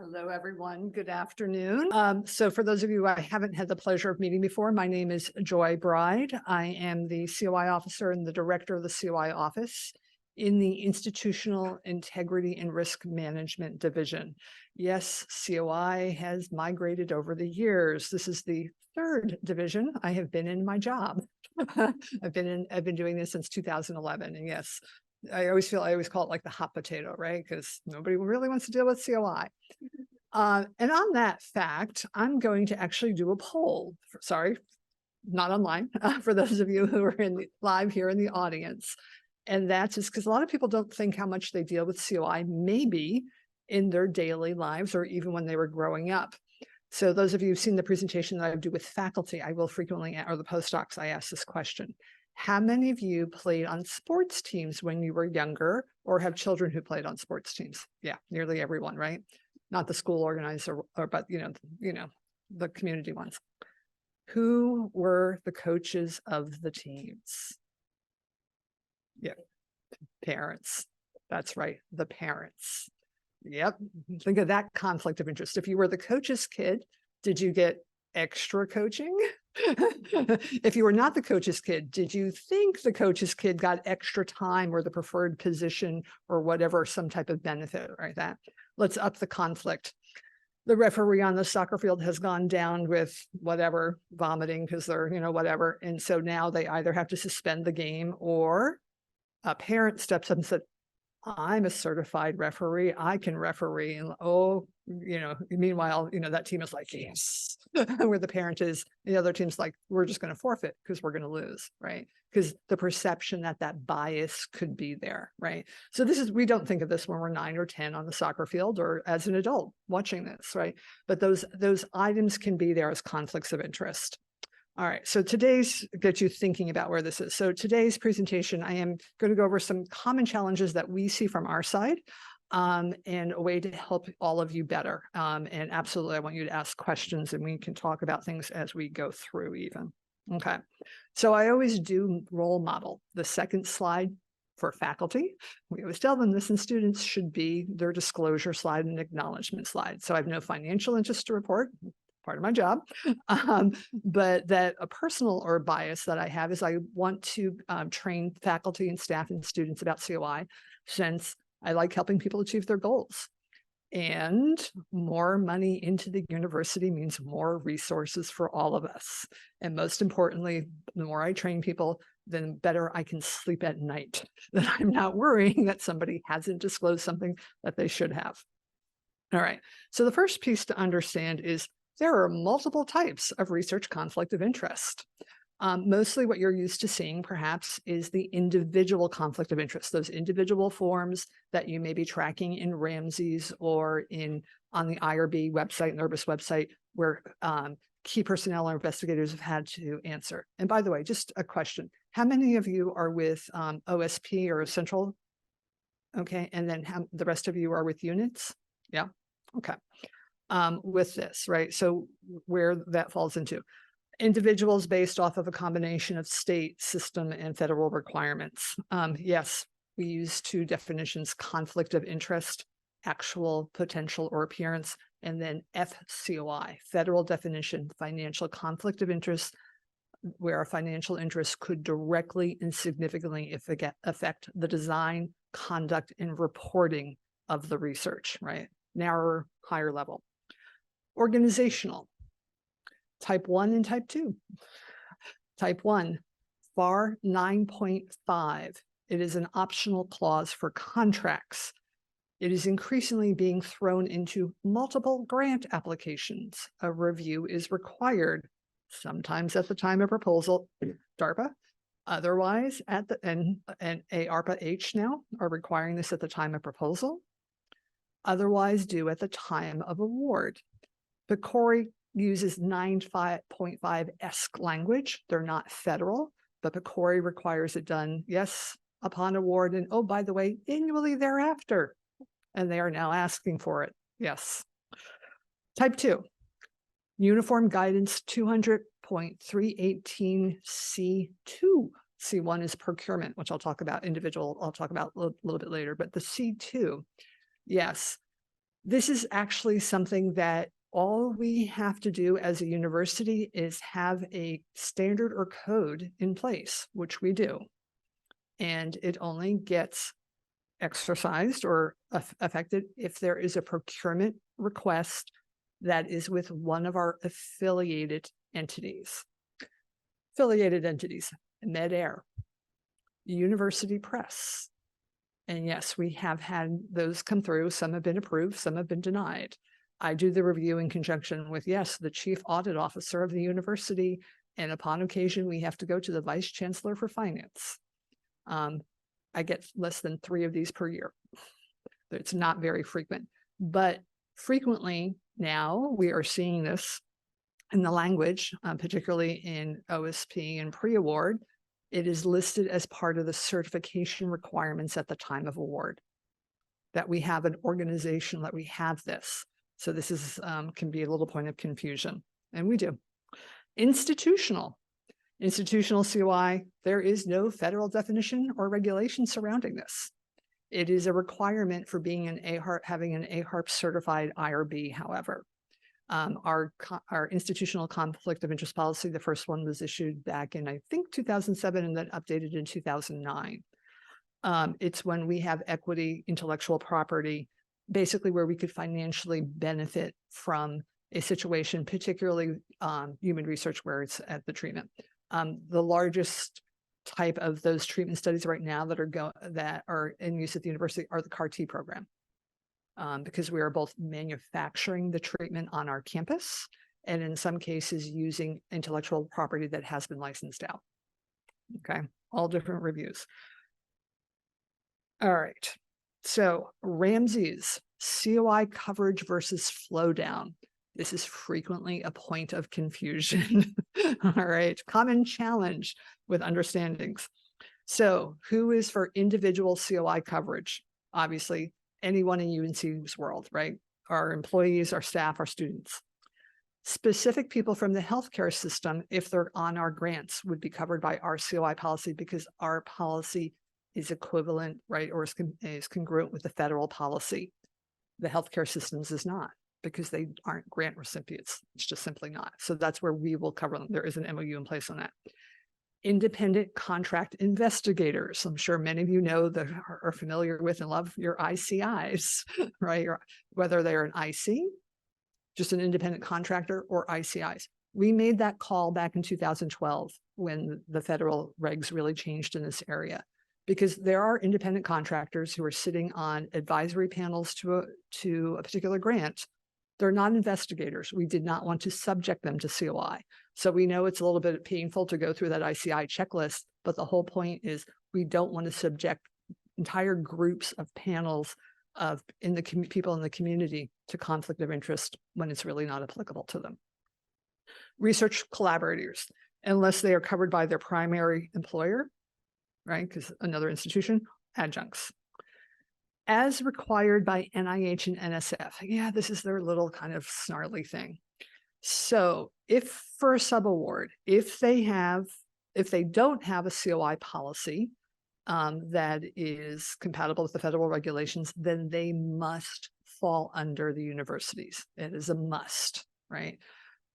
Hello, everyone. Good afternoon. So for those of you I haven't had the pleasure of meeting before, my name is Joy Bride. I am the COI officer and the director of the COI office in the Institutional Integrity and Risk Management Division. Yes, COI has migrated over the years. This is the third division I have been in my job. I've been doing this since 2011, and yes, I always call it like the hot potato, right? Because nobody really wants to deal with COI. And on that fact, I'm going to actually do a poll. Sorry, not online, for those of you who are live here in the audience. And that's just because a lot of people don't think how much they deal with COI, maybe in their daily lives or even when they were growing up. So those of you who've seen the presentation that I do with faculty, I will frequently, or the postdocs, I ask this question. How many of you played on sports teams when you were younger or have children who played on sports teams? Yeah, nearly everyone, right? Not the school organized but the community ones. Who were the coaches of the teams? Yeah, parents. That's right, the parents. Yep, think of that conflict of interest. If you were the coach's kid, did you get extra coaching? If you were not the coach's kid, did you think the coach's kid got extra time or the preferred position or whatever, some type of benefit, right? That let's up the conflict. The referee on the soccer field has gone down with whatever, vomiting because they're, whatever. And so now they either have to suspend the game or a parent steps up and said, I'm a certified referee. I can referee. And meanwhile, that team is like, yes, where the parent is, the other team's like, we're just going to forfeit because we're going to lose, right? Because the perception that bias could be there, right? So we don't think of this when we're 9 or 10 on the soccer field or as an adult watching this, right? But those items can be there as conflicts of interest. All right, so get you thinking about where this is. So today's presentation, I am going to go over some common challenges that we see from our side and a way to help all of you better. And absolutely, I want you to ask questions and we can talk about things as we go through even. Okay, so I always do role model. The second slide for faculty, we always tell them this, and students should be their disclosure slide and acknowledgement slide. So I have no financial interest to report, part of my job, but that a personal or bias that I have is I want to train faculty and staff and students about COI, since I like helping people achieve their goals. And more money into the university means more resources for all of us. And most importantly, the more I train people, then better I can sleep at night, that I'm not worrying that somebody hasn't disclosed something that they should have. All right, so the first piece to understand is there are multiple types of research conflict of interest. Mostly what you're used to seeing perhaps is the individual conflict of interest, those individual forms that you may be tracking in Ramsey's or on the IRB website, NERBIS website, where key personnel or investigators have had to answer. And by the way, just a question, how many of you are with OSP or Central? Okay, and then the rest of you are with units? Yeah, okay. With this, right? So where that falls into individuals based off of a combination of state, system, and federal requirements. Yes, we use two definitions: conflict of interest, actual, potential, or appearance, and then FCOI, federal definition, financial conflict of interest, where a financial interest could directly and significantly affect the design, conduct, and reporting of the research, right? Narrower, higher level. Organizational, type 1 and type 2. Type 1, FAR 9.5. It is an optional clause for contracts. It is increasingly being thrown into multiple grant applications. A review is required, sometimes at the time of proposal, DARPA, otherwise and ARPA-H now are requiring this at the time of proposal, otherwise due at the time of award. The COI uses 9.5-esque language. They're not federal, but the COI requires it done, yes, upon award, and oh, by the way, annually thereafter. And they are now asking for it, yes. Type 2, Uniform Guidance 200.318C2. C1 is procurement, which I'll talk about a little bit later, but the C2, yes. This is actually something that all we have to do as a university is have a standard or code in place, which we do. And it only gets exercised or affected if there is a procurement request that is with one of our affiliated entities. Affiliated entities, MedAir, University Press. And yes, we have had those come through. Some have been approved, some have been denied. I do the review in conjunction with, yes, the chief audit officer of the university. And upon occasion, we have to go to the vice chancellor for finance. I get less than 3 of these per year. It's not very frequent, but frequently now we are seeing this in the language, particularly in OSP and pre-award. It is listed as part of the certification requirements at the time of award, that we have an organization, that we have this. So this is can be a little point of confusion, and we do. Institutional COI, there is no federal definition or regulation surrounding this. It is a requirement for being an AHRP, having an AHRP certified IRB, however. Our institutional conflict of interest policy, the first one was issued back in, I think, 2007 and then updated in 2009. It's when we have equity, intellectual property, basically where we could financially benefit from a situation, particularly human research where it's at the treatment. The largest type of those treatment studies right now that are in use at the university are the CAR-T program. Because we are both manufacturing the treatment on our campus and in some cases using intellectual property that has been licensed out. Okay, all different reviews. All right, so Ramsey's COI coverage versus flow down. This is frequently a point of confusion. All right, common challenge with understandings. So who is for individual COI coverage? Obviously, anyone in UNC's world, right? Our employees, our staff, our students. Specific people from the healthcare system, if they're on our grants, would be covered by our COI policy because our policy is equivalent, right, or is congruent with the federal policy. The healthcare systems is not, because they aren't grant recipients. It's just simply not. So that's where we will cover them. There is an MOU in place on that. Independent contract investigators. I'm sure many of you know that are familiar with and love your ICIs, right? Or whether they're an IC, just an independent contractor, or ICIs. We made that call back in 2012 when the federal regs really changed in this area, because there are independent contractors who are sitting on advisory panels to a particular grant. They're not investigators. We did not want to subject them to COI. So we know it's a little bit painful to go through that ICI checklist, but the whole point is we don't want to subject entire groups of panels of people in the community to conflict of interest when it's really not applicable to them. Research collaborators, unless they are covered by their primary employer, right? Because another institution, adjuncts. As required by NIH and NSF. Yeah, this is their little kind of snarly thing. So if for a subaward, if they don't have a COI policy that is compatible with the federal regulations, then they must fall under the universities. It is a must, right?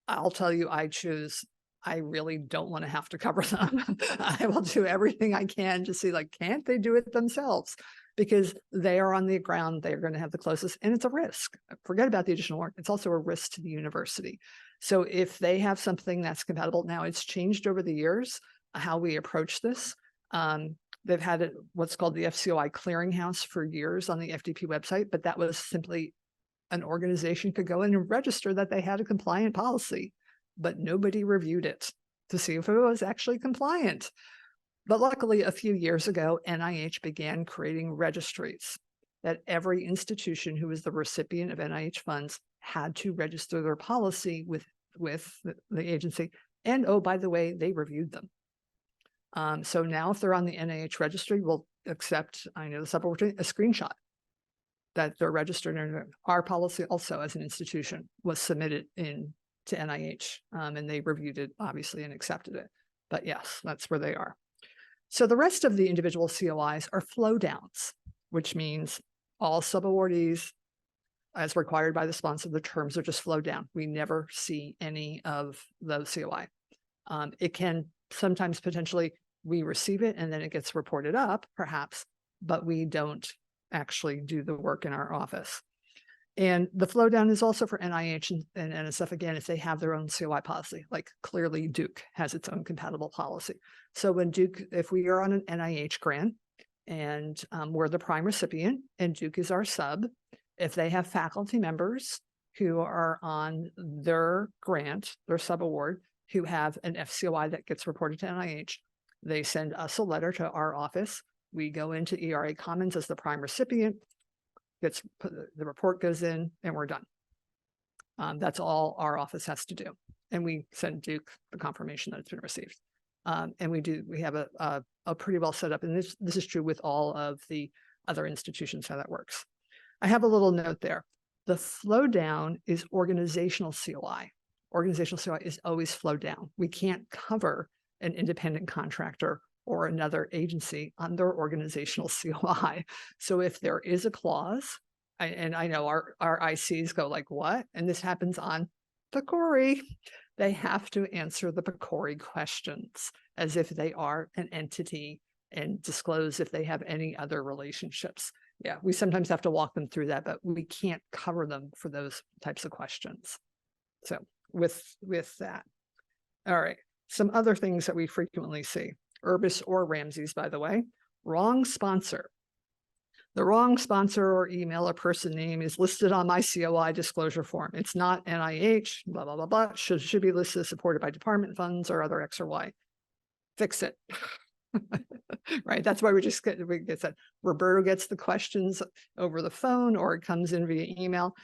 I'll tell you, I really don't want to have to cover them. I will do everything I can to see, like, can't they do it themselves? Because they are on the ground, they're going to have the closest, and it's a risk. Forget about the additional work. It's also a risk to the university. So if they have something that's compatible, now it's changed over the years, how we approach this. They've had what's called the FCOI clearinghouse for years on the FDP website, but that was simply an organization could go in and register that they had a compliant policy, but nobody reviewed it to see if it was actually compliant. But luckily, a few years ago, NIH began creating registries that every institution who was the recipient of NIH funds had to register their policy with the agency. And oh, by the way, they reviewed them. So now if they're on the NIH registry, we'll accept, I know the subordinate, a screenshot that they're registered in. Our policy also as an institution was submitted to NIH and they reviewed it, obviously, and accepted it. But yes, that's where they are. So the rest of the individual COIs are flow downs, which means all subawardees, as required by the sponsor, the terms are just flowed down. We never see any of the COI. It can sometimes potentially we receive it and then it gets reported up, perhaps, but we don't actually do the work in our office. And the flow down is also for NIH and NSF, again, if they have their own COI policy, like clearly Duke has its own compatible policy. So when Duke, if we are on an NIH grant and we're the prime recipient and Duke is our sub, if they have faculty members who are on their grant, their sub award, who have an FCOI that gets reported to NIH, they send us a letter to our office. We go into ERA Commons as the prime recipient, the report goes in, and we're done. That's all our office has to do. And we send Duke the confirmation that it's been received. And we have a pretty well set up, and this is true with all of the other institutions, how that works. I have a little note there. The flow down is organizational COI. Organizational COI is always flow down. We can't cover an independent contractor or another agency on their organizational COI. So if there is a clause, and I know our ICs go like, what? And this happens on PCORI, they have to answer the PCORI questions as if they are an entity and disclose if they have any other relationships. Yeah, we sometimes have to walk them through that, but we can't cover them for those types of questions. So with that. All right, some other things that we frequently see. Urbis or Ramses, by the way, wrong sponsor. The wrong sponsor or email or person name is listed on my COI disclosure form. It's not NIH, blah, blah, blah, blah. Should be listed as supported by department funds or other X or Y. Fix it. Right, that's why we get that. Roberto gets the questions over the phone or it comes in via email.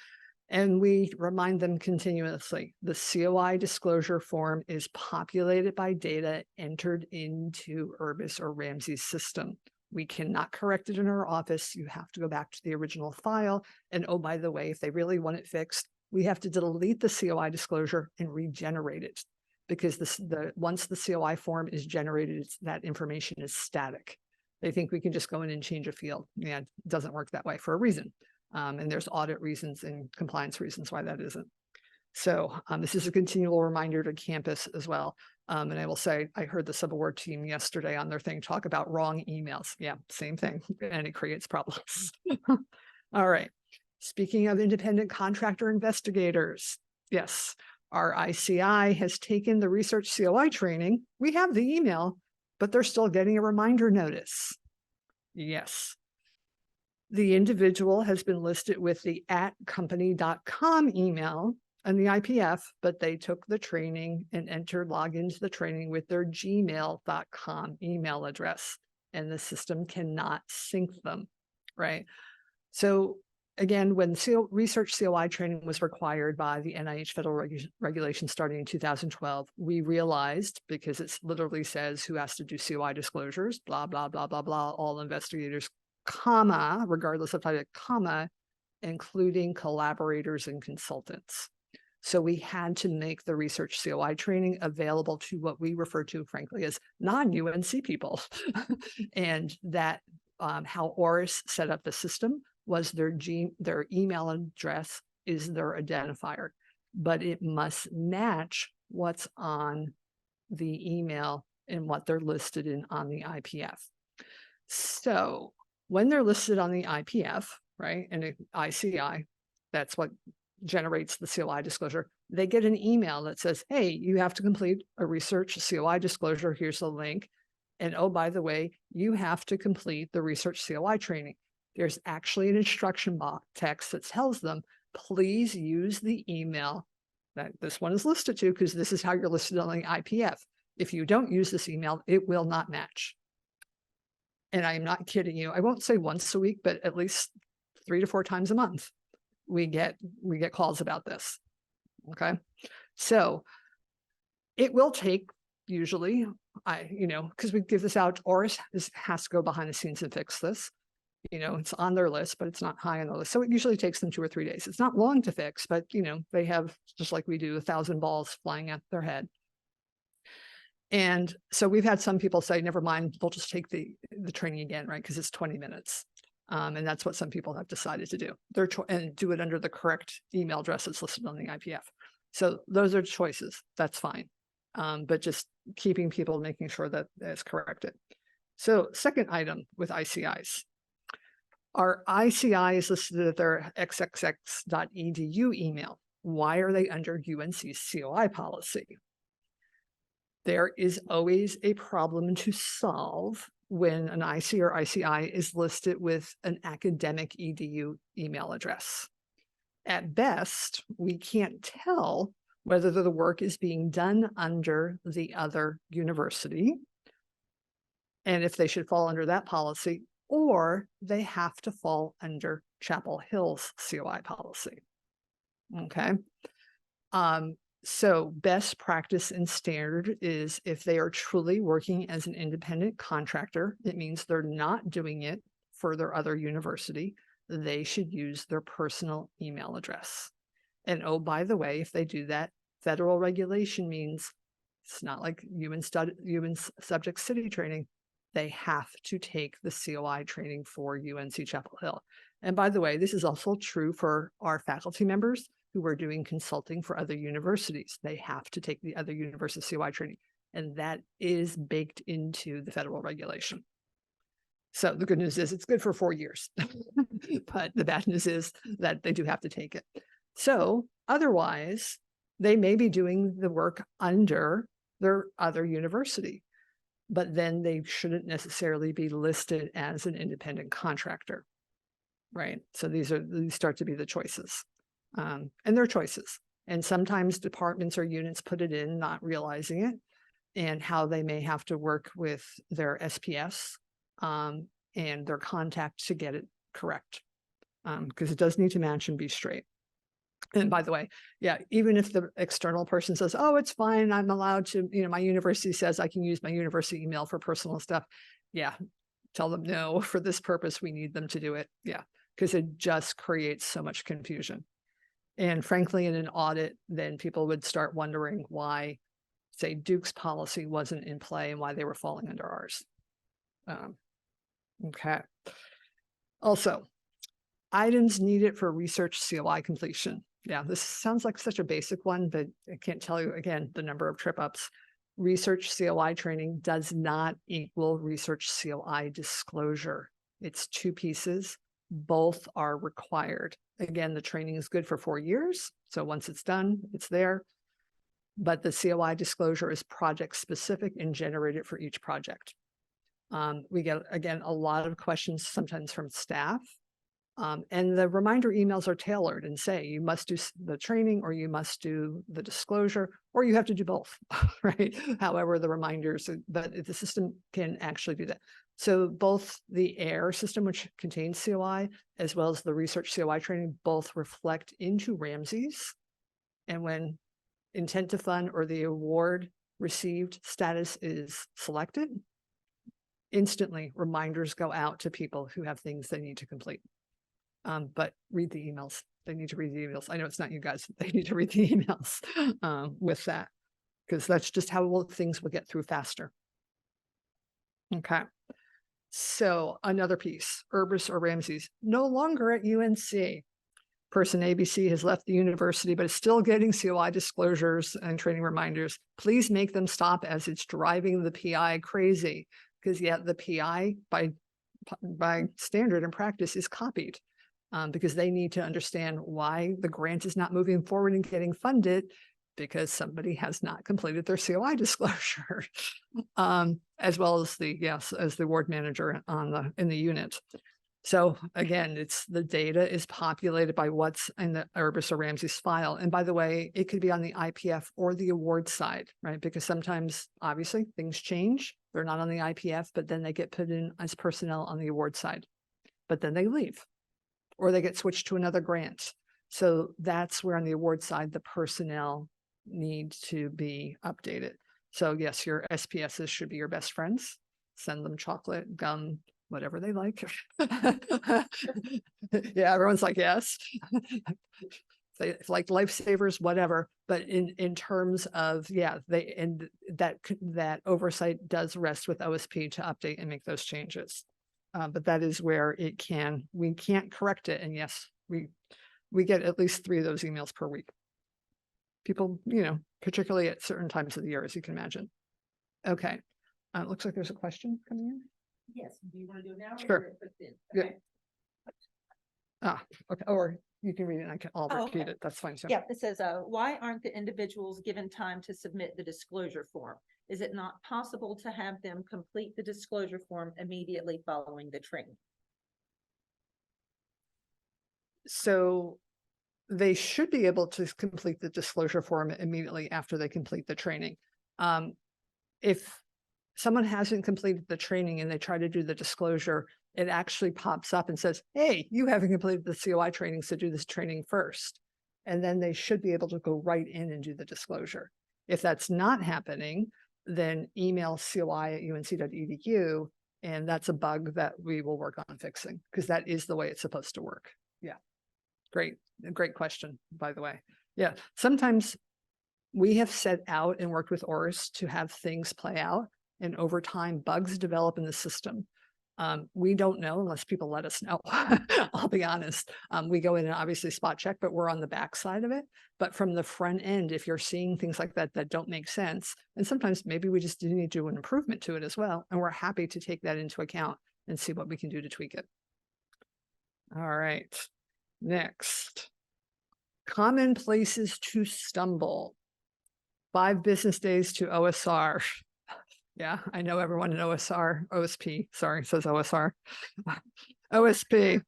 And we remind them continuously, the COI disclosure form is populated by data entered into Urbis or Ramses system. We cannot correct it in our office. You have to go back to the original file. And oh, by the way, if they really want it fixed, we have to delete the COI disclosure and regenerate it, because once the COI form is generated, that information is static. They think we can just go in and change a field. Yeah, it doesn't work that way for a reason. And there's audit reasons and compliance reasons why that isn't. So this is a continual reminder to campus as well. And I will say, I heard the subaward team yesterday on their thing talk about wrong emails. Yeah, same thing. And it creates problems. All right. Speaking of independent contractor investigators, yes, our ICI has taken the research COI training. We have the email, but they're still getting a reminder notice. Yes. The individual has been listed with the @company.com email and the IPF, but they took the training and log into the training with their gmail.com email address, and the system cannot sync them, right? So again, when research COI training was required by the NIH federal regulation starting in 2012, we realized, because it literally says who has to do COI disclosures, blah, blah, blah, blah, blah, all investigators, comma, regardless of type, comma, including collaborators and consultants. So we had to make the research COI training available to what we refer to, frankly, as non-UNC people. And that how ORIS set up the system was their email address is their identifier, but it must match what's on the email and what they're listed in on the IPF. So when they're listed on the IPF, right, and an ICI, that's what generates the COI disclosure, they get an email that says, hey, you have to complete a research COI disclosure. Here's the link. And oh, by the way, you have to complete the research COI training. There's actually an instruction box text that tells them, please use the email that this one is listed to, because this is how you're listed on the IPF. If you don't use this email, it will not match. And I'm not kidding you. I won't say once a week, but at least 3 to 4 times a month, we get calls about this. Okay. So it will take usually, because we give this out, ORIS has to go behind the scenes and fix this. It's on their list, but it's not high on the list. So it usually takes them 2 or 3 days. It's not long to fix, but they have, just like we do, 1,000 balls flying at their head. And so we've had some people say, never mind, we'll just take the training again, right? Because it's 20 minutes. And that's what some people have decided to do. And do it under the correct email address that's listed on the IPF. So those are choices. That's fine. But just keeping people, making sure that it's corrected. So second item with ICIs. Our ICIs listed at their xxx.edu email. Why are they under UNC's COI policy? There is always a problem to solve when an IC or ICI is listed with an academic EDU email address. At best, we can't tell whether the work is being done under the other university and if they should fall under that policy, or they have to fall under Chapel Hill's COI policy. Okay. So best practice and standard is if they are truly working as an independent contractor, it means they're not doing it for their other university. They should use their personal email address. And oh, by the way, if they do that, federal regulation means it's not like human subject city training. They have to take the COI training for UNC Chapel Hill. And by the way, this is also true for our faculty members who are doing consulting for other universities. They have to take the other university COI training, and that is baked into the federal regulation. So the good news is it's good for 4 years, but the bad news is that they do have to take it. So otherwise, they may be doing the work under their other university, but then they shouldn't necessarily be listed as an independent contractor, right? So these start to be the choices. And they're choices. And sometimes departments or units put it in, not realizing it, and how they may have to work with their SPS and their contact to get it correct, because it does need to match and be straight. And by the way, yeah, even if the external person says, oh, it's fine, I'm allowed to, my university says I can use my university email for personal stuff. Yeah, tell them no, for this purpose, we need them to do it. Yeah, because it just creates so much confusion. And frankly, in an audit, then people would start wondering why, say, Duke's policy wasn't in play and why they were falling under ours. Okay. Also, items needed for research COI completion. Yeah, this sounds like such a basic one, but I can't tell you, again, the number of trip ups. Research COI training does not equal research COI disclosure. It's two pieces. Both are required. Again, the training is good for 4 years. So once it's done, it's there. But the COI disclosure is project specific and generated for each project. We get, again, a lot of questions sometimes from staff. And the reminder emails are tailored and say you must do the training or you must do the disclosure or you have to do both, right? However, the reminders, but the system can actually do that. So both the AIR system, which contains COI, as well as the research COI training, both reflect into Ramsey's. And when intent to fund or the award received status is selected, instantly reminders go out to people who have things they need to complete. But read the emails. They need to read the emails. I know it's not you guys. They need to read the emails with that, because that's just how things will get through faster. Okay. So another piece, Urbis or Ramsey's, no longer at UNC. Person ABC has left the university, but is still getting COI disclosures and training reminders. Please make them stop, as it's driving the PI crazy, because yet the PI by standard and practice is copied. Because they need to understand why the grant is not moving forward and getting funded, because somebody has not completed their COI disclosure, as well as as the ward manager in the unit. So again, it's the data is populated by what's in the Urbis or Ramsey's file. And by the way, it could be on the IPF or the award side, right? Because sometimes, obviously, things change. They're not on the IPF, but then they get put in as personnel on the award side, but then they leave, or they get switched to another grant. So that's where on the award side, the personnel need to be updated. So yes, your SPSs should be your best friends. Send them chocolate, gum, whatever they like. Yeah, everyone's like, yes. They like lifesavers, whatever. But in terms of, that oversight does rest with OSP to update and make those changes. but that is where we can't correct it. And yes, we get at least 3 of those emails per week. People, particularly at certain times of the year, as you can imagine. Okay. It looks like there's a question coming in. Yes, do you want to do it now? Sure. Yeah. Okay. Okay. Or you can read it and I'll repeat okay. it. That's fine. So. Yeah, it says, why aren't the individuals given time to submit the disclosure form? Is it not possible to have them complete the disclosure form immediately following the training? So they should be able to complete the disclosure form immediately after they complete the training. If someone hasn't completed the training and they try to do the disclosure, it actually pops up and says, hey, you haven't completed the COI training, so do this training first. And then they should be able to go right in and do the disclosure. If that's not happening, then email COI@unc.edu, and that's a bug that we will work on fixing, because that is the way it's supposed to work. Yeah. Great question, by the way. Yeah, sometimes we have set out and worked with ORS to have things play out, and over time bugs develop in the system. We don't know unless people let us know. I'll be honest. We go in and obviously spot check, but we're on the back side of it. But from the front end, if you're seeing things like that that don't make sense, and sometimes maybe we just need to do an improvement to it as well, and we're happy to take that into account and see what we can do to tweak it. All right. Next, common places to stumble. 5 business days to OSR. Yeah, I know everyone in OSP, sorry, it says OSR. OSP.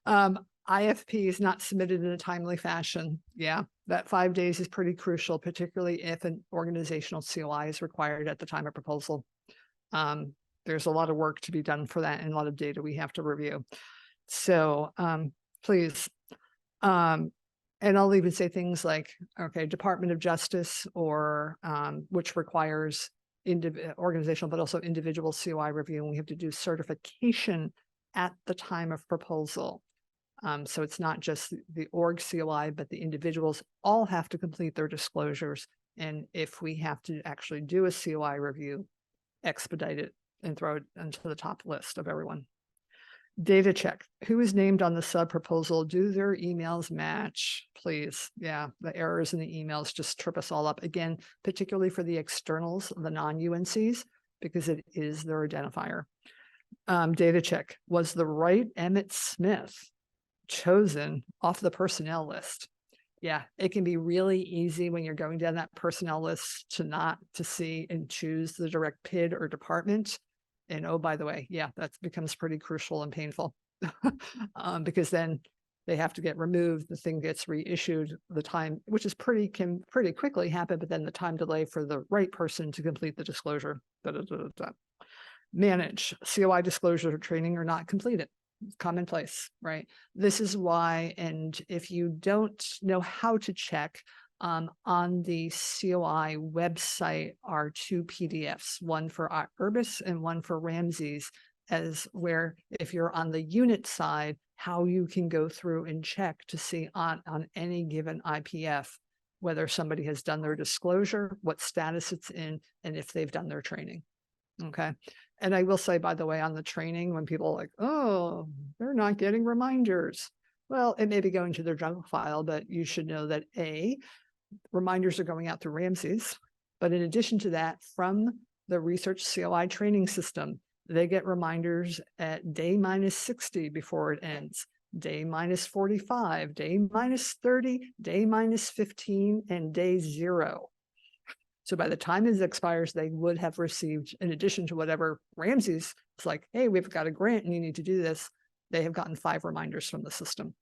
IFP is not submitted in a timely fashion. Yeah, that 5 days is pretty crucial, particularly if an organizational COI is required at the time of proposal. There's a lot of work to be done for that and a lot of data we have to review. So please, and I'll even say things like, okay, Department of Justice, or which requires organizational, but also individual COI review. And we have to do certification at the time of proposal. So it's not just the org COI, but the individuals all have to complete their disclosures. And if we have to actually do a COI review, expedite it and throw it into the top list of everyone. Data check. Who is named on the sub proposal? Do their emails match? Please. Yeah, the errors in the emails just trip us all up. Again, particularly for the externals, the non-UNCs, because it is their identifier. Data check. Was the right Emmett Smith chosen off the personnel list? Yeah, it can be really easy when you're going down that personnel list to not to see and choose the direct PID or department. And oh, by the way, yeah, that becomes pretty crucial and painful because then they have to get removed. The thing gets reissued, the time, which is can pretty quickly happen, but then the time delay for the right person to complete the disclosure. Manage. COI disclosure or training are not completed. Commonplace, right? This is why, and if you don't know how to check, on the COI website are 2 PDFs, one for Urbis and one for Ramses, as where if you're on the unit side, how you can go through and check to see on any given IPF, whether somebody has done their disclosure, what status it's in, and if they've done their training. Okay. And I will say, by the way, on the training, when people are like, oh, they're not getting reminders. Well, it may be going to their junk file, but you should know that reminders are going out through Ramses. But in addition to that, from the research COI training system, they get reminders at day -60 before it ends, day -45, day -30, day -15, and day 0. So by the time it expires, they would have received, in addition to whatever Ramses is like, hey, we've got a grant and you need to do this, they have gotten 5 reminders from the system.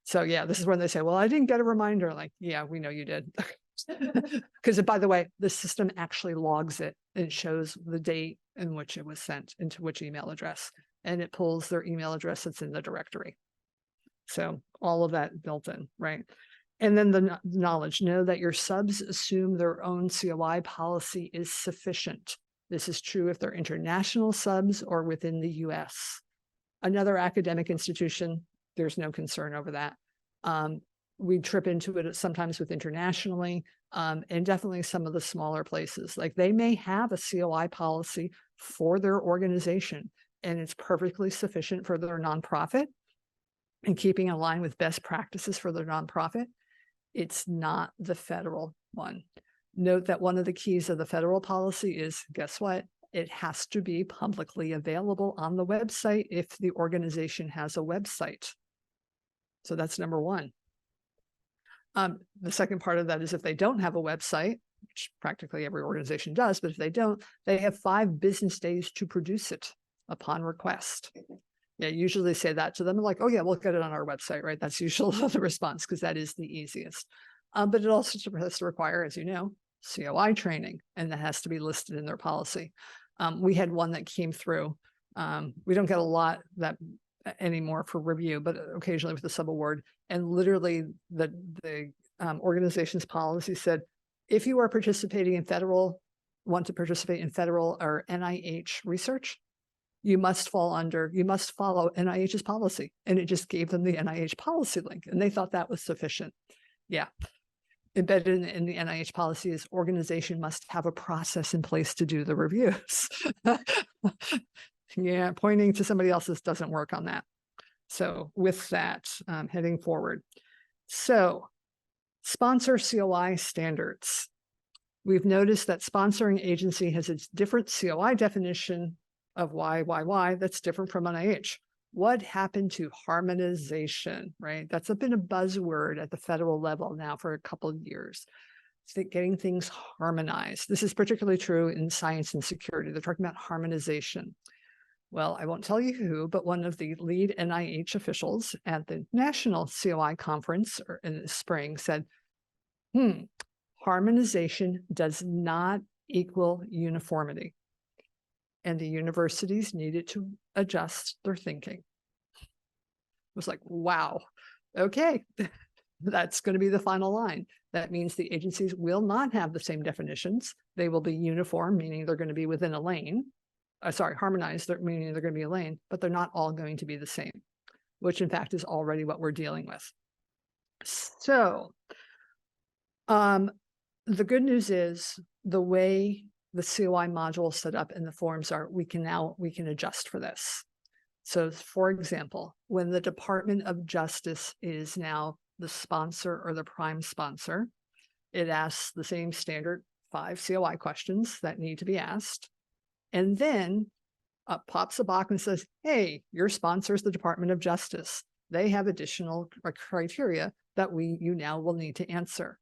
So yeah, this is when they say, well, I didn't get a reminder. Like, yeah, we know you did. Because by the way, the system actually logs it and shows the date in which it was sent into which email address, and it pulls their email address that's in the directory. So all of that built in, right? And then the knowledge, know that your subs assume their own COI policy is sufficient. This is true if they're international subs or within the US. Another academic institution, there's no concern over that. We trip into it sometimes with internationally, and definitely some of the smaller places. Like they may have a COI policy for their organization, and it's perfectly sufficient for their nonprofit and keeping in line with best practices for their nonprofit. It's not the federal one. Note that one of the keys of the federal policy is, guess what? It has to be publicly available on the website if the organization has a website. So that's number one. The second part of that is if they don't have a website, which practically every organization does, but if they don't, they have 5 business days to produce it upon request. Yeah, usually they say that to them, like, oh yeah, we'll get it on our website, right? That's usually the response because that is the easiest. But it also has to require, as you know, COI training, and that has to be listed in their policy. We had one that came through. We don't get a lot that anymore for review, but occasionally with the subaward. And literally the organization's policy said, if you are participating in want to participate in federal or NIH research, you must follow NIH's policy. And it just gave them the NIH policy link. And they thought that was sufficient. Yeah. Embedded in the NIH policy is organization must have a process in place to do the reviews. Yeah, pointing to somebody else's doesn't work on that. So with that, heading forward. So sponsor COI standards. We've noticed that sponsoring agency has a different COI definition of why that's different from NIH. What happened to harmonization, right? That's been a buzzword at the federal level now for a couple of years. Getting things harmonized. This is particularly true in science and security. They're talking about harmonization. Well, I won't tell you who, but one of the lead NIH officials at the National COI conference in the spring said, harmonization does not equal uniformity. And the universities needed to adjust their thinking. It was like, wow, okay, that's going to be the final line. That means the agencies will not have the same definitions. They will be uniform, meaning they're going to be within a lane. Harmonized, meaning they're going to be a lane, but they're not all going to be the same, which in fact is already what we're dealing with. So the good news is the way the COI module is set up and the forms are, we can adjust for this. So for example, when the Department of Justice is now the sponsor or the prime sponsor, it asks the same standard 5 COI questions that need to be asked. And then pops a box and says, hey, your sponsor is the Department of Justice. They have additional criteria that you now will need to answer.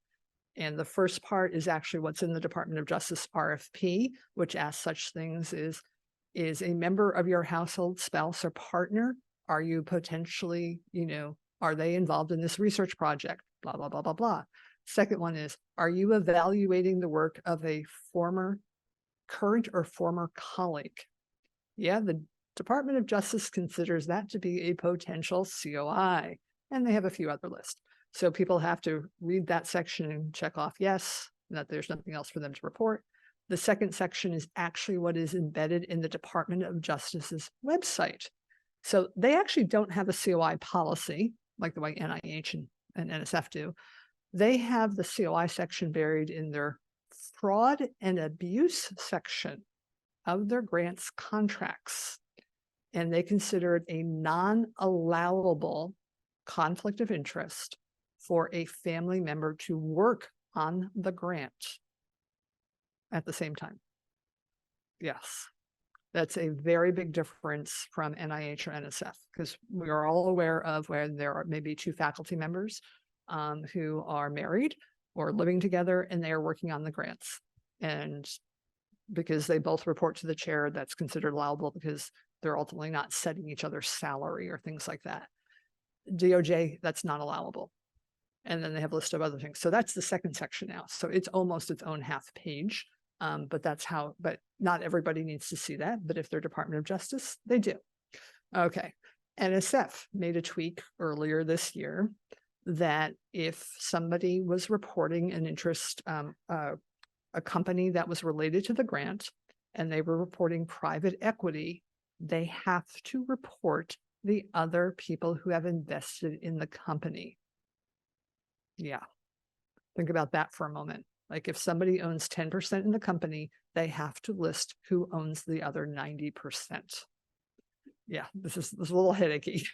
And the first part is actually what's in the Department of Justice RFP, which asks such things is a member of your household, spouse, or partner? Are you potentially, are they involved in this research project? Blah, blah, blah, blah, blah. Second one is, are you evaluating the work of a current or former colleague? Yeah, the Department of Justice considers that to be a potential COI, and they have a few other lists. So people have to read that section and check off yes, that there's nothing else for them to report. The second section is actually what is embedded in the Department of Justice's website. So they actually don't have a COI policy like the way NIH and NSF do. They have the COI section buried in their fraud and abuse section of their grants contracts. And they consider it a non-allowable conflict of interest for a family member to work on the grant at the same time. Yes, that's a very big difference from NIH or NSF, because we are all aware of where there are maybe 2 faculty members who are married or living together and they are working on the grants. And because they both report to the chair, that's considered allowable because they're ultimately not setting each other's salary or things like that. DOJ, that's not allowable. And then they have a list of other things. So that's the second section now. So it's almost its own half page. But not everybody needs to see that. But if they're Department of Justice, they do. Okay. NSF made a tweak earlier this year that if somebody was reporting an interest, a company that was related to the grant, and they were reporting private equity, they have to report the other people who have invested in the company. Yeah. Think about that for a moment. Like if somebody owns 10% in the company, they have to list who owns the other 90%. yeah, this is a little headachy.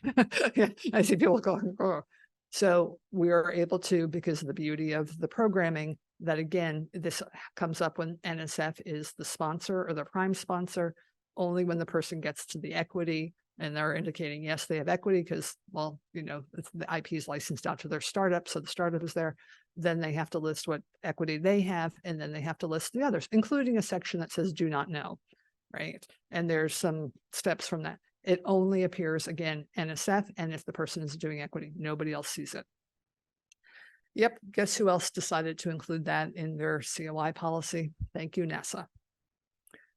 Yeah, I see people going, oh. So we are able to, because of the beauty of the programming, that again, this comes up when NSF is the sponsor or the prime sponsor, only when the person gets to the equity and they're indicating, yes, they have equity because, well, the IP is licensed out to their startup. So the startup is there. Then they have to list what equity they have. And then they have to list the others, including a section that says do not know. Right. And there's some steps from that. It only appears again, NSF, and if the person is doing equity, nobody else sees it. Yep. Guess who else decided to include that in their COI policy? Thank you, NASA.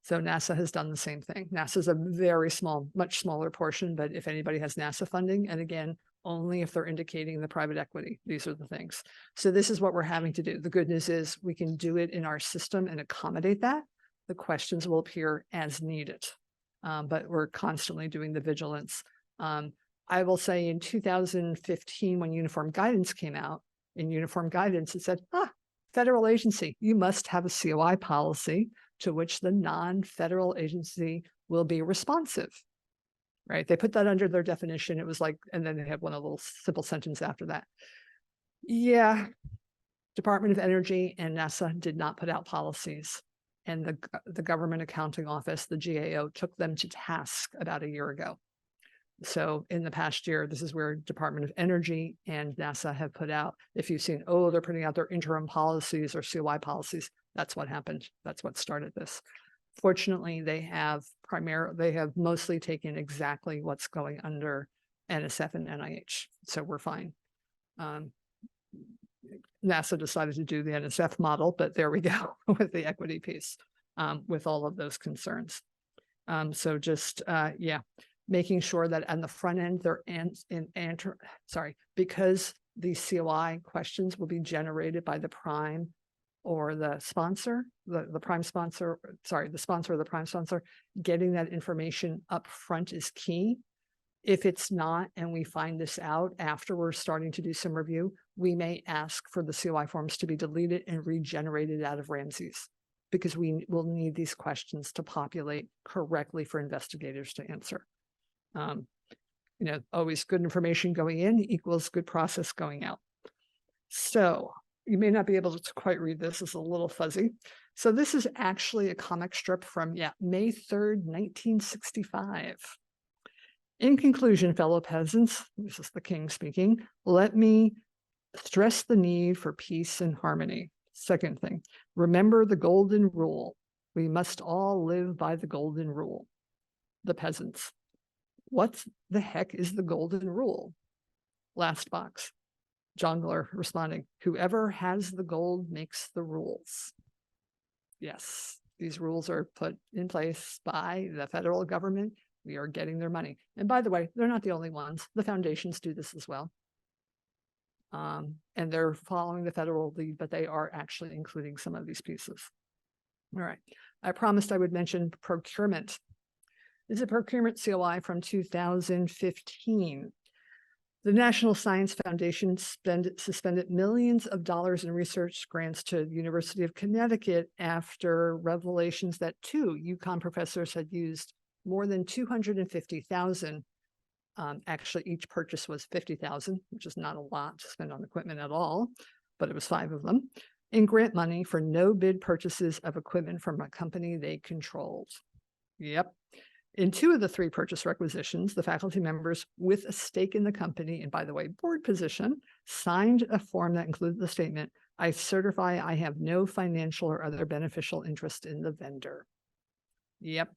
So NASA has done the same thing. NASA is a very small, much smaller portion, but if anybody has NASA funding, and again, only if they're indicating the private equity, these are the things. So this is what we're having to do. The good news is we can do it in our system and accommodate that. The questions will appear as needed, but we're constantly doing the vigilance. I will say in 2015, when Uniform Guidance came out, in Uniform Guidance, it said, federal agency, you must have a COI policy to which the non-federal agency will be responsive, right? They put that under their definition. It was like, and then they had one little simple sentence after that. Yeah, Department of Energy and NASA did not put out policies. And the Government Accounting Office, the GAO, took them to task about a year ago. So in the past year, this is where Department of Energy and NASA have put out, if you've seen, oh, they're putting out their interim policies or COI policies, that's what happened. That's what started this. Fortunately, they have mostly taken exactly what's going under NSF and NIH. So we're fine. NASA decided to do the NSF model, but there we go with the equity piece, with all of those concerns. So just, making sure that on the front end, they're because the COI questions will be generated by the prime or the sponsor, the prime sponsor, the sponsor or the prime sponsor, getting that information up front is key. If it's not, and we find this out after we're starting to do some review, we may ask for the COI forms to be deleted and regenerated out of Ramses, because we will need these questions to populate correctly for investigators to answer. Always good information going in equals good process going out. So you may not be able to quite read this. It's a little fuzzy. So this is actually a comic strip from, May 3rd, 1965. In conclusion, fellow peasants, this is the king speaking, let me stress the need for peace and harmony. Second thing, remember the golden rule. We must all live by the golden rule. The peasants. What the heck is the golden rule? Last box. Jongler responding, whoever has the gold makes the rules. Yes, these rules are put in place by the federal government. We are getting their money. And by the way, they're not the only ones. The foundations do this as well. And they're following the federal lead, but they are actually including some of these pieces. All right. I promised I would mention procurement. This is a procurement COI from 2015. The National Science Foundation suspended millions of dollars in research grants to the University of Connecticut after revelations that 2 UConn professors had used more than $250,000. Actually, each purchase was $50,000, which is not a lot to spend on equipment at all, but it was 5 of them, in grant money for no bid purchases of equipment from a company they controlled. Yep. In 2 of the 3 purchase requisitions, the faculty members with a stake in the company, and by the way, board position, signed a form that included the statement, I certify I have no financial or other beneficial interest in the vendor. Yep.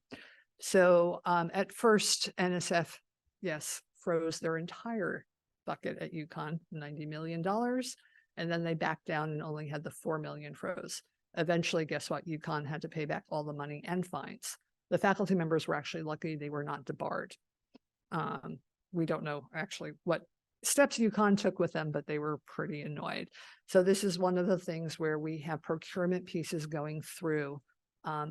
So at first, NSF, yes, froze their entire bucket at UConn, $90 million. And then they backed down and only had the $4 million froze. Eventually, guess what? UConn had to pay back all the money and fines. The faculty members were actually lucky they were not debarred. We don't know actually what steps UConn took with them, but they were pretty annoyed. So this is one of the things where we have procurement pieces going through.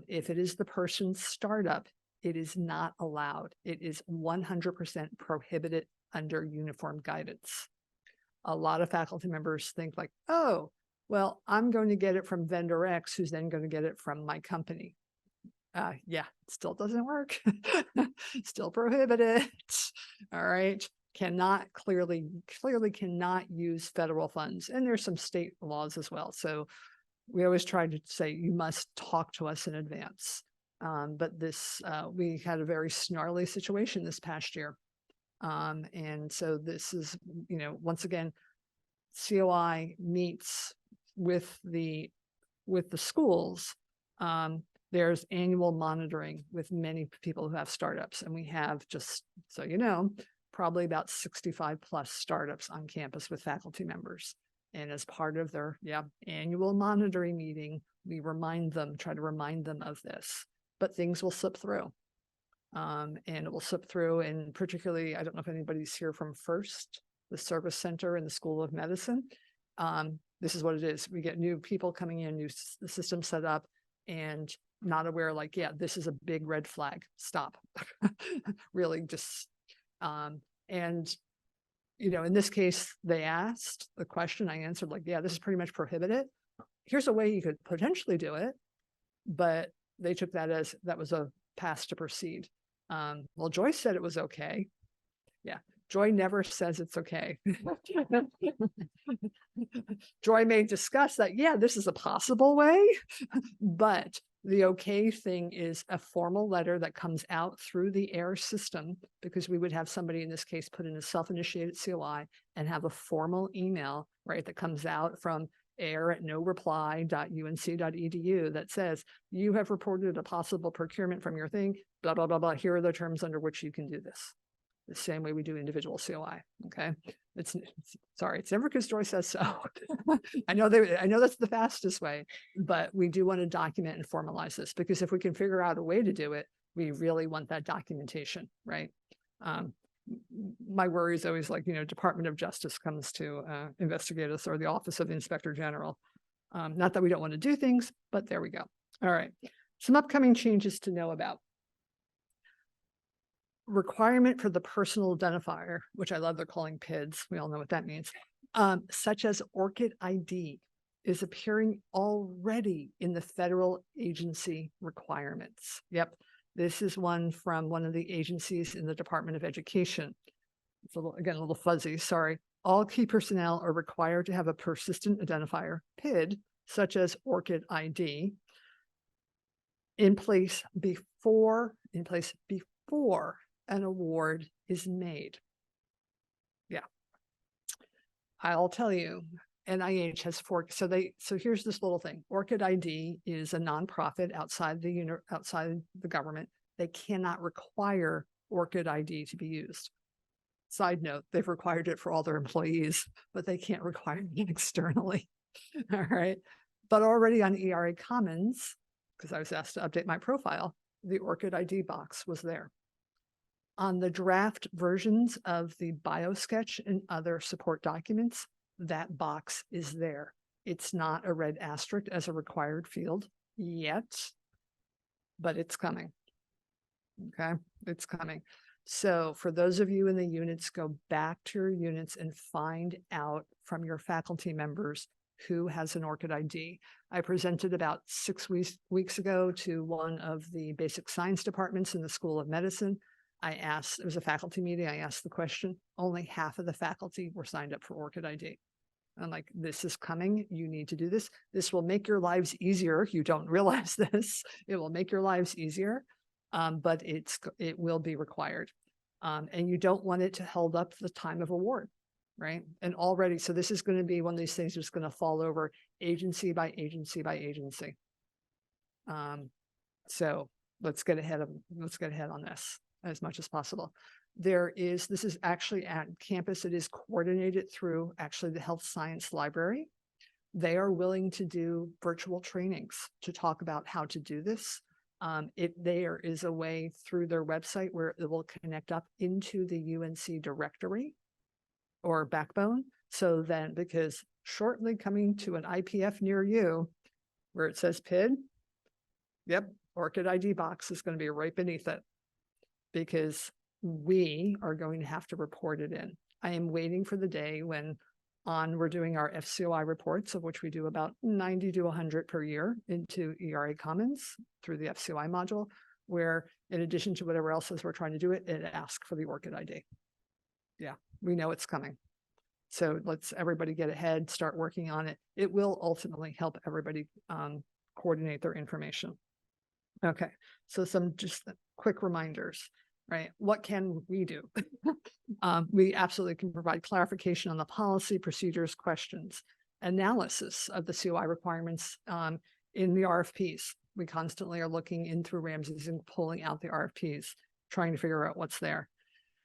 If it is the person's startup, it is not allowed. It is 100% prohibited under uniform guidance. A lot of faculty members think like, oh, well, I'm going to get it from vendor X, who's then going to get it from my company. Yeah, it still doesn't work. Still prohibited. All right. Clearly cannot use federal funds. And there's some state laws as well. So we always try to say, you must talk to us in advance. But we had a very snarly situation this past year. And so this is, once again, COI meets with the schools. There's annual monitoring with many people who have startups, and we have, just so you know, probably about 65 plus startups on campus with faculty members. And as part of their annual monitoring meeting, we try to remind them of this, but things will slip through. And it will slip through, and particularly, I don't know if anybody's here from FIRST, the service center in the School of Medicine. This is what it is. We get new people coming in, new system set up, and not aware, like, this is a big red flag. Stop. Really just, in this case, they asked the question, I answered like, this is pretty much prohibited. Here's a way you could potentially do it, but they took that as that was a pass to proceed. Well, Joy said it was okay. Yeah. Joy never says it's okay. Joy may discuss that, this is a possible way, but the okay thing is a formal letter that comes out through the AIR system, because we would have somebody in this case put in a self-initiated COI and have a formal email, right, that comes out from air@noreply.unc.edu that says, you have reported a possible procurement from your thing, blah, blah, blah, blah. Here are the terms under which you can do this. The same way we do individual COI. Okay. It's never because Joy says so. I know that's the fastest way, but we do want to document and formalize this, because if we can figure out a way to do it, we really want that documentation, right? My worry is always like, Department of Justice comes to investigate us, or the Office of the Inspector General. Not that we don't want to do things, but there we go. All right. Some upcoming changes to know about. Requirement for the personal identifier, which I love, they're calling PIDs. We all know what that means. Such as ORCID ID is appearing already in the federal agency requirements. Yep. This is one from one of the agencies in the Department of Education. It's a little fuzzy, sorry. All key personnel are required to have a persistent identifier, PID, such as ORCID ID, in place before an award is made. Yeah. I'll tell you, NIH has so here's this little thing. ORCID ID is a nonprofit outside the government. They cannot require ORCID ID to be used. Side note, they've required it for all their employees, but they can't require it externally. All right. But already on ERA Commons, because I was asked to update my profile, the ORCID ID box was there. On the draft versions of the BioSketch and other support documents, that box is there. It's not a red asterisk as a required field yet, but it's coming. Okay, it's coming. So for those of you in the units, go back to your units and find out from your faculty members who has an ORCID ID. I presented about 6 weeks ago to one of the basic science departments in the School of Medicine. It was a faculty meeting, I asked the question, only half of the faculty were signed up for ORCID ID. I'm like, this is coming, you need to do this. This will make your lives easier. You don't realize this. It will make your lives easier, but it will be required. And you don't want it to hold up the time of award, right? And already, so this is going to be one of these things that's going to fall over agency by agency by agency. So let's get ahead on this as much as possible. This is actually at campus. It is coordinated through actually the Health Science Library. They are willing to do virtual trainings to talk about how to do this. There is a way through their website where it will connect up into the UNC directory or backbone. So then, because shortly coming to an IPF near you where it says PID, yep, ORCID ID box is going to be right beneath it, because we are going to have to report it in. I am waiting for the day when We're doing our FCOI reports, of which we do about 90 to 100 per year into ERA Commons through the FCOI module, where in addition to whatever else is we're trying to do it, it asks for the ORCID ID. Yeah, we know it's coming. So let's everybody get ahead, start working on it. It will ultimately help everybody coordinate their information. Okay, so some just quick reminders, right? What can we do? We absolutely can provide clarification on the policy, procedures, questions, analysis of the COI requirements in the RFPs. We constantly are looking in through Ramsey's and pulling out the RFPs, trying to figure out what's there.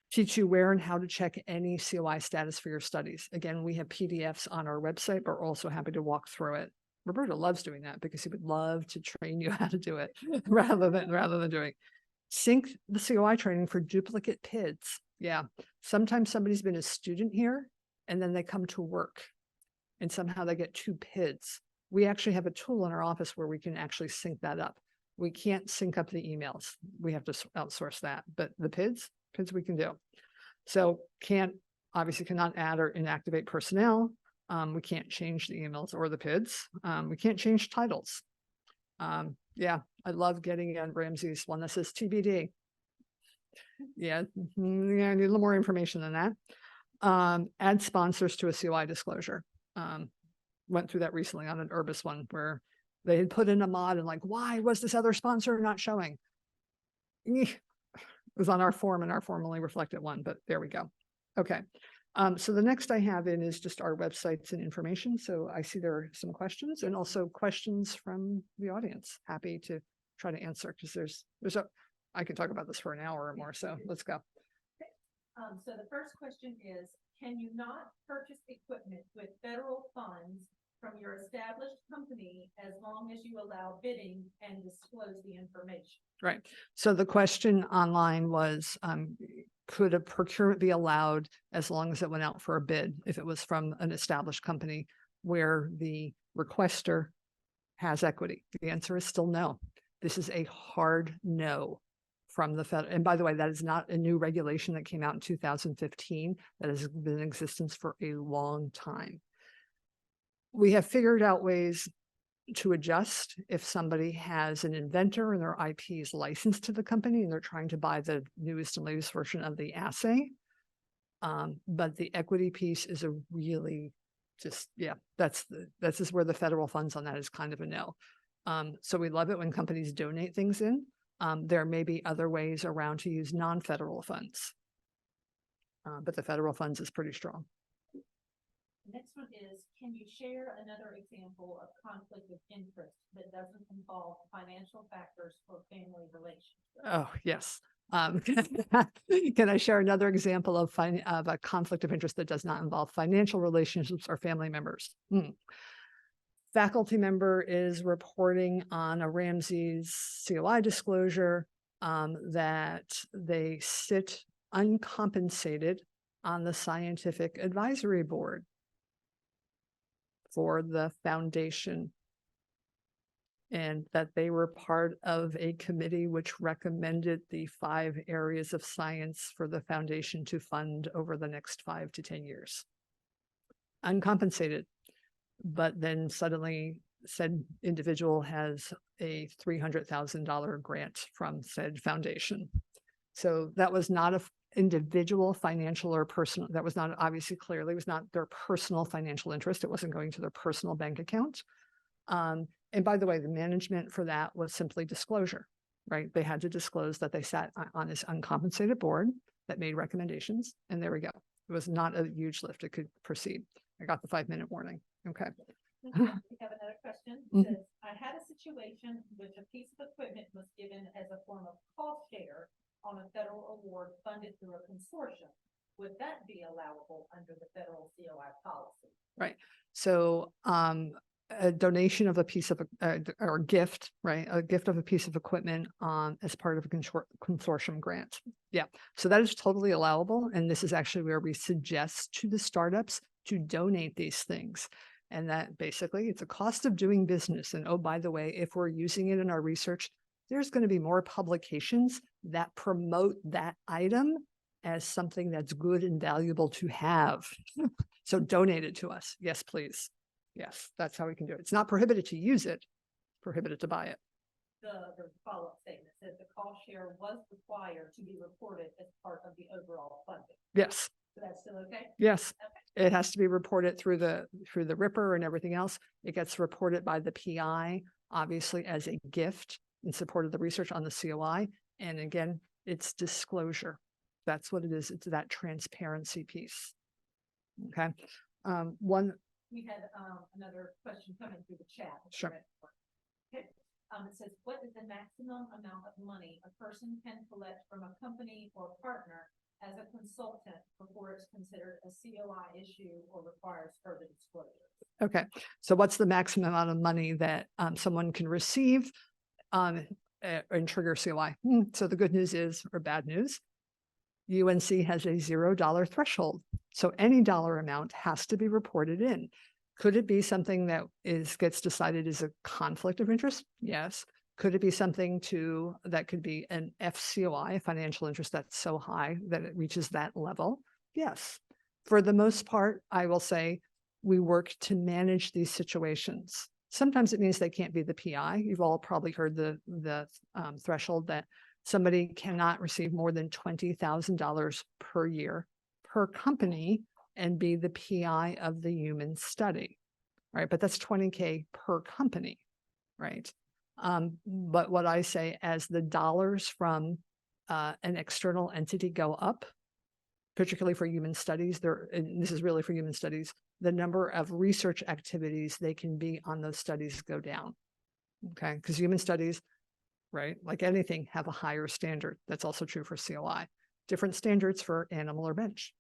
Teach you where and how to check any COI status for your studies. Again, we have PDFs on our website, but we're also happy to walk through it. Roberta loves doing that because he would love to train you how to do it rather than doing. Sync the COI training for duplicate PIDs. Yeah, sometimes somebody's been a student here and then they come to work and somehow they get 2 PIDs. We actually have a tool in our office where we can actually sync that up. We can't sync up the emails. We have to outsource that, but the PIDs we can do. So obviously cannot add or inactivate personnel. We can't change the emails or the PIDs. We can't change titles. Yeah, I love getting on Ramsey's one that says TBD. Yeah, I need a little more information than that. Add sponsors to a COI disclosure. Went through that recently on an Urbis one where they had put in a mod and like, why was this other sponsor not showing? It was on our form and our form only reflected one, but there we go. Okay. So the next I have in is just our websites and information. So I see there are some questions and also questions from the audience. Happy to try to answer because I could talk about this for an hour or more. So let's go. So the first question is, can you not purchase equipment with federal funds from your established company as long as you allow bidding and disclose the information? Right. So the question online was, could a procurement be allowed as long as it went out for a bid if it was from an established company where the requester has equity? The answer is still no. This is a hard no from the Fed. And by the way, that is not a new regulation that came out in 2015. That has been in existence for a long time. We have figured out ways to adjust if somebody has an inventor and their IP is licensed to the company and they're trying to buy the newest and latest version of the assay. But the equity piece is a really this is where the federal funds on that is kind of a no. So we love it when companies donate things in. There may be other ways around to use non-federal funds. But the federal funds is pretty strong. The next one is, can you share another example of conflict of interest that doesn't involve financial factors or family relations? Oh, yes. Can I share another example of a conflict of interest that does not involve financial relationships or family members? Faculty member is reporting on a Ramsey's COI disclosure that they sit uncompensated on the scientific advisory board for the foundation, and that they were part of a committee which recommended the 5 areas of science for the foundation to fund over the next 5 to 10 years. Uncompensated, but then suddenly said individual has a $300,000 grant from said foundation. So that was not a individual financial or personal, that was not obviously clearly was not their personal financial interest. It wasn't going to their personal bank account. And by the way, the management for that was simply disclosure, right? They had to disclose that they sat on this uncompensated board that made recommendations, and there we go. It was not a huge lift. It could proceed. I got the 5-minute warning. Okay. We have another question. It says, I had a situation which a piece of equipment was given as a form of cost share on a federal award funded through a consortium. Would that be allowable under the federal COI policy? Right. So a donation of a piece of or gift, right? A gift of a piece of equipment as part of a consortium grant. Yeah. So that is totally allowable. And this is actually where we suggest to the startups to donate these things. And that basically it's a cost of doing business. And oh, by the way, if we're using it in our research, there's going to be more publications that promote that item as something that's good and valuable to have. So donate it to us. Yes, please. Yes, that's how we can do it. It's not prohibited to use it, prohibited to buy it. The follow-up statement says the cost share was required to be reported as part of the overall funding. Yes, So that's still okay? yes. It has to be reported through the RIPR and everything else. It gets reported by the PI, obviously as a gift in support of the research on the COI. And again, it's disclosure. That's what it is. It's that transparency piece. Okay. We had another question coming through the chat. Sure. Okay. It says, what is the maximum amount of money a person can collect from a company or partner as a consultant before it's considered a COI issue or requires further disclosure? Okay. So what's the maximum amount of money that someone can receive and trigger COI? So the good news is, or bad news, UNC has a $0 threshold. So any dollar amount has to be reported in. Could it be something that gets decided as a conflict of interest? Yes. Could it be something that could be an FCOI, a financial interest that's so high that it reaches that level? Yes. For the most part, I will say we work to manage these situations. Sometimes it means they can't be the PI. You've all probably heard the threshold that somebody cannot receive more than $20,000 per year per company and be the PI of the human study, right? But that's $20K per company, right? But what I say, as the dollars from an external entity go up, particularly for human studies, and this is really for human studies, the number of research activities they can be on those studies go down, okay? Because human studies, right, like anything, have a higher standard. That's also true for COI. Different standards for animal or bench,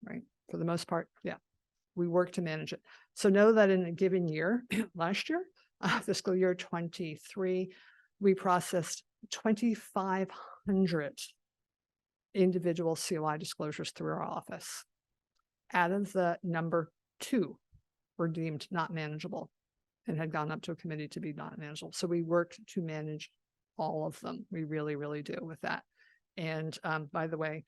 right? For the most part, yeah, we work to manage it. So know that in a given year, last year, fiscal year 23, we processed 2,500 individual COI disclosures through our office. Out of the number, 2 were deemed not manageable and had gone up to a committee to be not manageable. So we worked to manage all of them. We really, really do with that. And by the way,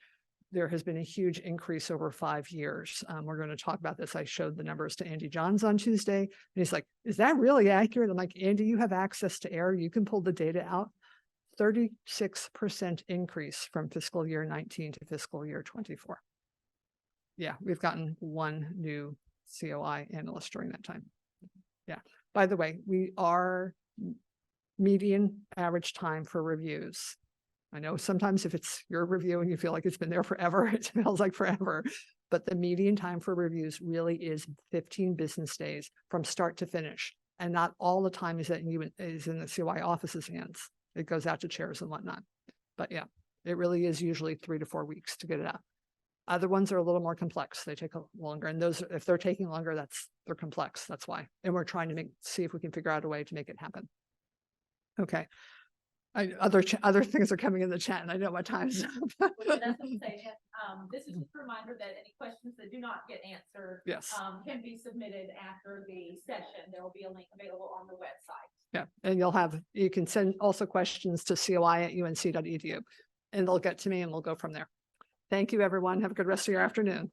there has been a huge increase over 5 years. We're going to talk about this. I showed the numbers to Andy Johns on Tuesday, and he's like, is that really accurate? I'm like, Andy, you have access to AIR. You can pull the data out. 36% increase from fiscal year 19 to fiscal year 24. Yeah, we've gotten 1 new COI analyst during that time. Yeah. By the way, we are median average time for reviews. I know sometimes if it's your review and you feel like it's been there forever, it feels like forever, but the median time for reviews really is 15 business days from start to finish. And not all the time is in the COI office's hands. It goes out to chairs and whatnot. But yeah, it really is usually 3 to 4 weeks to get it out. Other ones are a little more complex. They take longer, and those, if they're taking longer, they're complex. That's why. And we're trying to see if we can figure out a way to make it happen. Okay. Other things are coming in the chat, and I know my time's up. Well, that's what I'm saying. This is just a reminder that any questions that do not get answered, yes, can be submitted after the session. There will be a link available on the website. Yeah, and you can send also questions to COI@unc.edu, and they'll get to me, and we'll go from there. Thank you, everyone. Have a good rest of your afternoon.